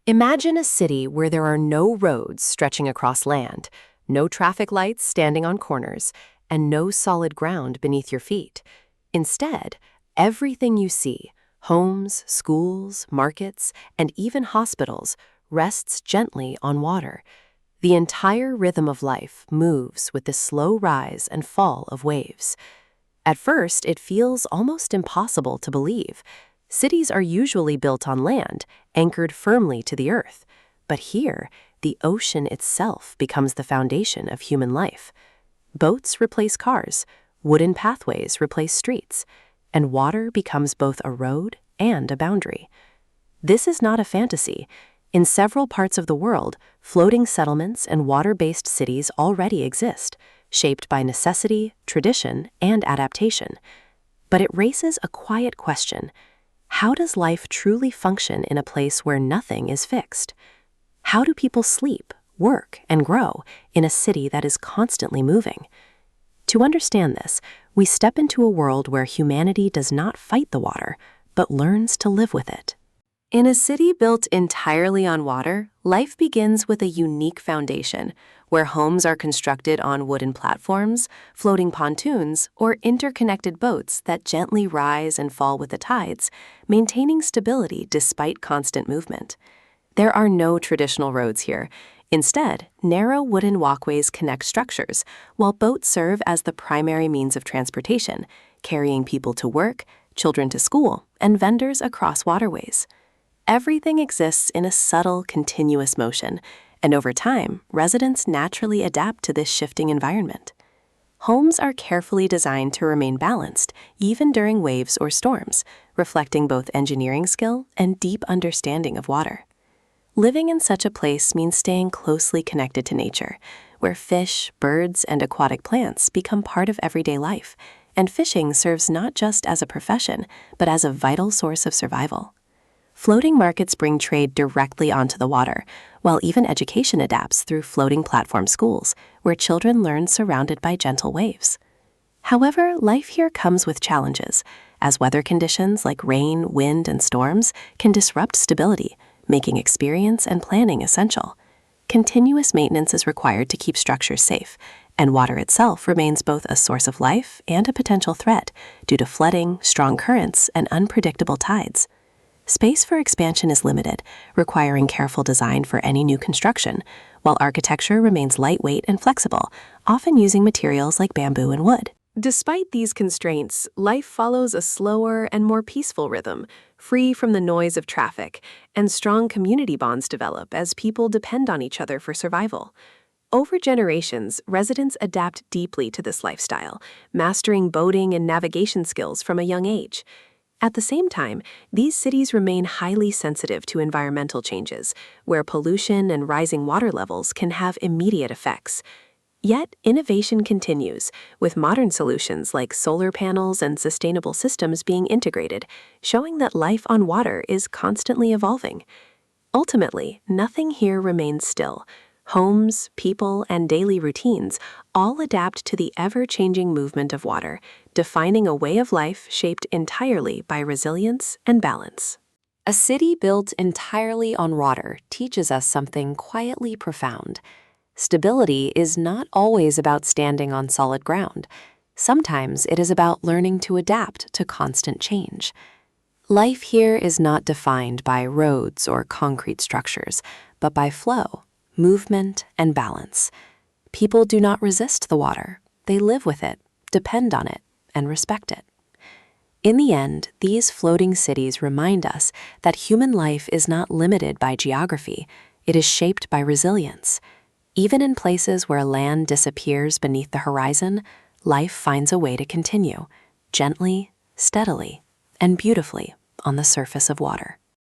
Imagine a city where there are no roads stretching across land, no traffic lights standing on corners, and no solid ground beneath your feet. Instead, everything you see, homes, schools, markets, and even hospitals, rests gently on water. The entire rhythm of life moves with the slow rise and fall of waves. At first, it feels almost impossible to believe. Cities are usually built on land, anchored firmly to the earth. But here, the ocean itself becomes the foundation of human life. Boats replace cars, wooden pathways replace streets, and water becomes both a road and a boundary. This is not a fantasy. In several parts of the world, floating settlements and water-based cities already exist, shaped by necessity, tradition, and adaptation. But it raises a quiet question. How does life truly function in a place where nothing is fixed? How do people sleep, work, and grow in a city that is constantly moving? To understand this, we step into a world where humanity does not fight the water, but learns to live with it. In a city built entirely on water, life begins with a unique foundation, where homes are constructed on wooden platforms, floating pontoons, or interconnected boats that gently rise and fall with the tides, maintaining stability despite constant movement. There are no traditional roads here. Instead, narrow wooden walkways connect structures, while boats serve as the primary means of transportation, carrying people to work, children to school, and vendors across waterways. Everything exists in a subtle, continuous motion, and over time, residents naturally adapt to this shifting environment. Homes are carefully designed to remain balanced, even during waves or storms, reflecting both engineering skill and deep understanding of water. Living in such a place means staying closely connected to nature, where fish, birds, and aquatic plants become part of everyday life, and fishing serves not just as a profession, but as a vital source of survival. Floating markets bring trade directly onto the water, while even education adapts through floating platform schools, where children learn surrounded by gentle waves. However, life here comes with challenges, as weather conditions like rain, wind, and storms can disrupt stability, making experience and planning essential. Continuous maintenance is required to keep structures safe, and water itself remains both a source of life and a potential threat due to flooding, strong currents, and unpredictable tides. Space for expansion is limited, requiring careful design for any new construction, while architecture remains lightweight and flexible, often using materials like bamboo and wood. Despite these constraints, life follows a slower and more peaceful rhythm, free from the noise of traffic, and strong community bonds develop as people depend on each other for survival. Over generations, residents adapt deeply to this lifestyle, mastering boating and navigation skills from a young age. At the same time, these cities remain highly sensitive to environmental changes, where pollution and rising water levels can have immediate effects. Yet, innovation continues, with modern solutions like solar panels and sustainable systems being integrated, showing that life on water is constantly evolving. Ultimately, nothing here remains still. Homes, people, and daily routines all adapt to the ever-changing movement of water, defining a way of life shaped entirely by resilience and balance. A city built entirely on water teaches us something quietly profound. Stability is not always about standing on solid ground. Sometimes it is about learning to adapt to constant change. Life here is not defined by roads or concrete structures, but by flow, movement, and balance. People do not resist the water. They live with it, depend on it, and respect it. In the end, these floating cities remind us that human life is not limited by geography. It is shaped by resilience. Even in places where land disappears beneath the horizon, life finds a way to continue, gently, steadily, and beautifully on the surface of water.